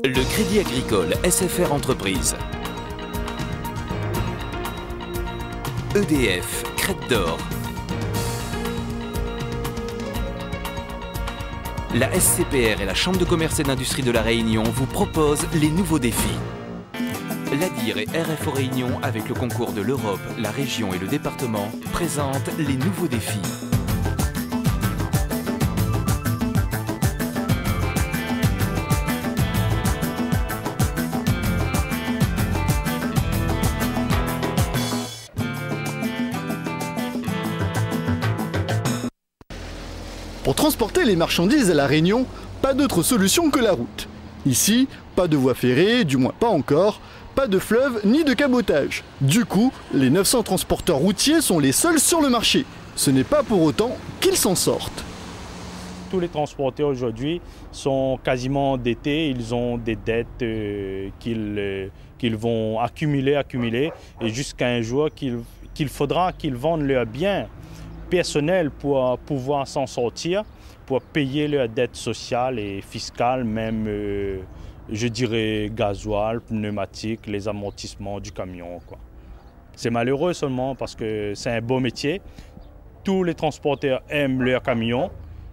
Le Crédit Agricole SFR Entreprise. EDF, Crête d'Or. La SCPR et la Chambre de commerce et d'industrie de La Réunion vous proposent les nouveaux défis. L'ADIR et RFO Réunion, avec le concours de l'Europe, la région et le département, présentent les nouveaux défis. Pour transporter les marchandises à La Réunion, pas d'autre solution que la route. Ici, pas de voie ferrée, du moins pas encore, pas de fleuve ni de cabotage. Du coup, les 900 transporteurs routiers sont les seuls sur le marché. Ce n'est pas pour autant qu'ils s'en sortent. Tous les transporteurs aujourd'hui sont quasiment endettés, ils ont des dettes qu'ils vont accumuler et jusqu'à un jour qu'il faudra qu'ils vendent leurs biens personnels pour pouvoir s'en sortir, pour payer leurs dettes sociales et fiscales, même je dirais gasoil, pneumatique, les amortissements du camion, quoi. C'est malheureux seulement parce que c'est un beau métier. Tous les transporteurs aiment leur camion,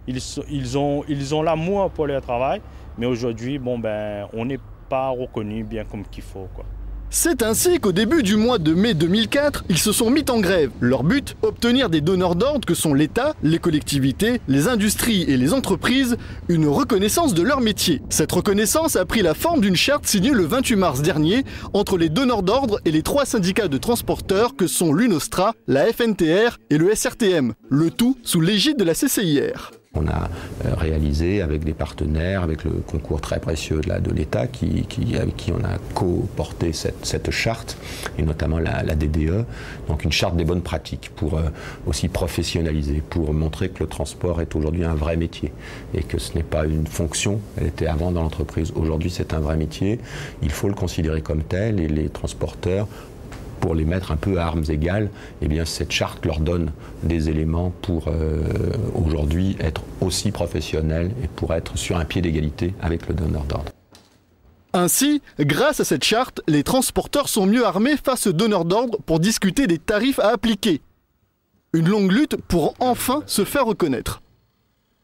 ils ont l'amour pour leur travail, mais aujourd'hui, on n'est pas reconnu bien comme qu'il faut, quoi. C'est ainsi qu'au début du mois de mai 2004, ils se sont mis en grève. Leur but, obtenir des donneurs d'ordre que sont l'État, les collectivités, les industries et les entreprises, une reconnaissance de leur métier. Cette reconnaissance a pris la forme d'une charte signée le 28 mars dernier entre les donneurs d'ordre et les 3 syndicats de transporteurs que sont l'UNOSTRA, la FNTR et le SRTM, le tout sous l'égide de la CCIR. On a réalisé avec des partenaires, avec le concours très précieux de l'État avec qui on a co-porté cette charte, et notamment la DDE, donc une charte des bonnes pratiques pour aussi professionnaliser, pour montrer que le transport est aujourd'hui un vrai métier et que ce n'est pas une fonction, elle était avant dans l'entreprise, aujourd'hui c'est un vrai métier, il faut le considérer comme tel et les transporteurs, pour les mettre un peu à armes égales, eh bien cette charte leur donne des éléments pour aujourd'hui être aussi professionnels et pour être sur un pied d'égalité avec le donneur d'ordre. Ainsi, grâce à cette charte, les transporteurs sont mieux armés face aux donneurs d'ordre pour discuter des tarifs à appliquer. Une longue lutte pour enfin se faire reconnaître.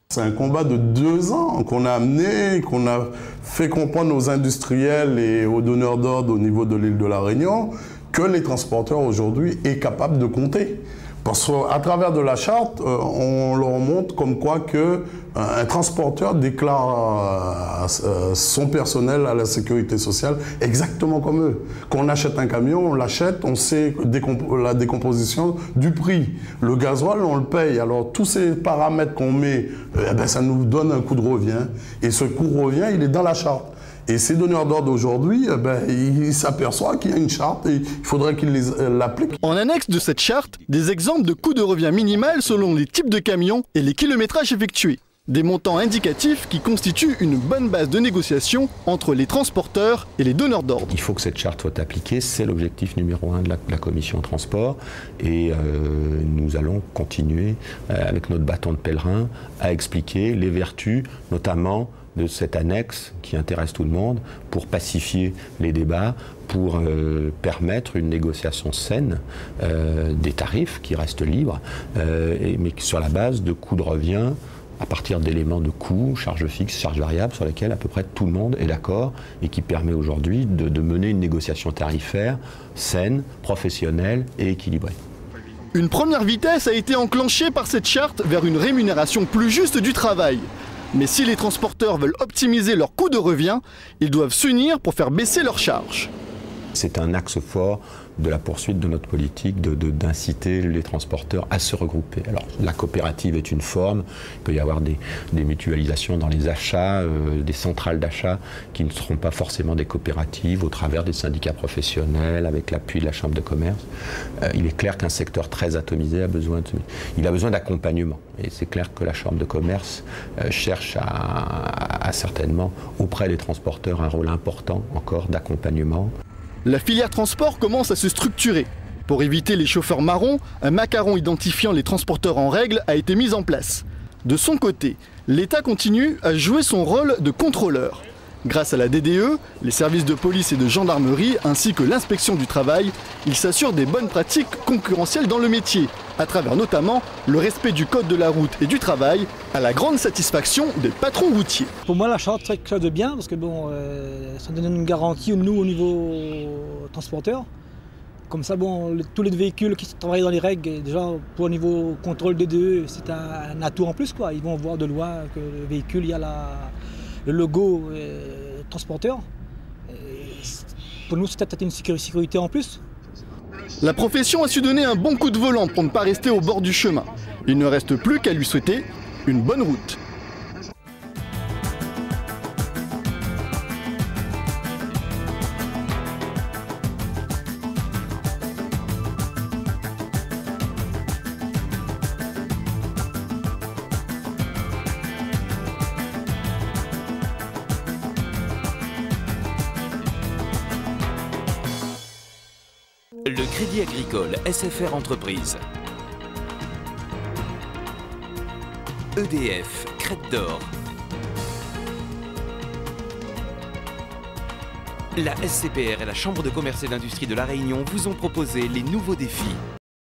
C'est un combat de 2 ans qu'on a amené, qu'on a fait comprendre aux industriels et aux donneurs d'ordre au niveau de l'île de La Réunion que les transporteurs aujourd'hui est capables de compter. Parce qu'à travers de la charte, on leur montre comme quoi qu'un transporteur déclare son personnel à la sécurité sociale exactement comme eux. Quand on achète un camion, on l'achète, on sait la décomposition du prix. Le gasoil, on le paye. Alors tous ces paramètres qu'on met, ça nous donne un coût de revient. Et ce coût de revient, il est dans la charte. Et ces donneurs d'ordre aujourd'hui, ils s'aperçoivent qu'il y a une charte et il faudrait qu'ils l'appliquent. En annexe de cette charte, des exemples de coûts de revient minimal selon les types de camions et les kilométrages effectués. Des montants indicatifs qui constituent une bonne base de négociation entre les transporteurs et les donneurs d'ordre. Il faut que cette charte soit appliquée, c'est l'objectif numéro 1 de la commission transport. Et nous allons continuer avec notre bâton de pèlerin à expliquer les vertus, notamment de cette annexe qui intéresse tout le monde, pour pacifier les débats, pour permettre une négociation saine des tarifs qui restent libres, mais sur la base de coûts de revient, à partir d'éléments de coûts, charges fixes, charges variables, sur lesquelles à peu près tout le monde est d'accord et qui permet aujourd'hui de mener une négociation tarifaire saine, professionnelle et équilibrée. Une première vitesse a été enclenchée par cette charte vers une rémunération plus juste du travail. Mais si les transporteurs veulent optimiser leur coût de revient, ils doivent s'unir pour faire baisser leurs charges. C'est un axe fort de la poursuite de notre politique d'inciter les transporteurs à se regrouper. Alors la coopérative est une forme, il peut y avoir des mutualisations dans les achats, des centrales d'achat qui ne seront pas forcément des coopératives au travers des syndicats professionnels avec l'appui de la Chambre de commerce. Il est clair qu'un secteur très atomisé a besoin d'accompagnement. Et c'est clair que la Chambre de commerce cherche à certainement auprès des transporteurs un rôle important encore d'accompagnement. La filière transport commence à se structurer. Pour éviter les chauffeurs marrons, un macaron identifiant les transporteurs en règle a été mis en place. De son côté, l'État continue à jouer son rôle de contrôleur. Grâce à la DDE, les services de police et de gendarmerie ainsi que l'inspection du travail, ils s'assurent des bonnes pratiques concurrentielles dans le métier, à travers notamment le respect du code de la route et du travail, à la grande satisfaction des patrons routiers. Pour moi, la charte, c'est quelque chose de bien parce que bon, ça donne une garantie nous au niveau transporteur. Comme ça, bon, tous les véhicules qui travaillent dans les règles, déjà pour le niveau contrôle DDE, c'est un atout en plus, quoi. Ils vont voir de loin que le véhicule, il y a le logo transporteur. Et pour nous, c'est peut-être une sécurité en plus. La profession a su donner un bon coup de volant pour ne pas rester au bord du chemin. Il ne reste plus qu'à lui souhaiter une bonne route. Le Crédit Agricole SFR Entreprise, EDF, Crête d'Or, la SCPR et la Chambre de commerce et d'industrie de La Réunion vous ont proposé les nouveaux défis.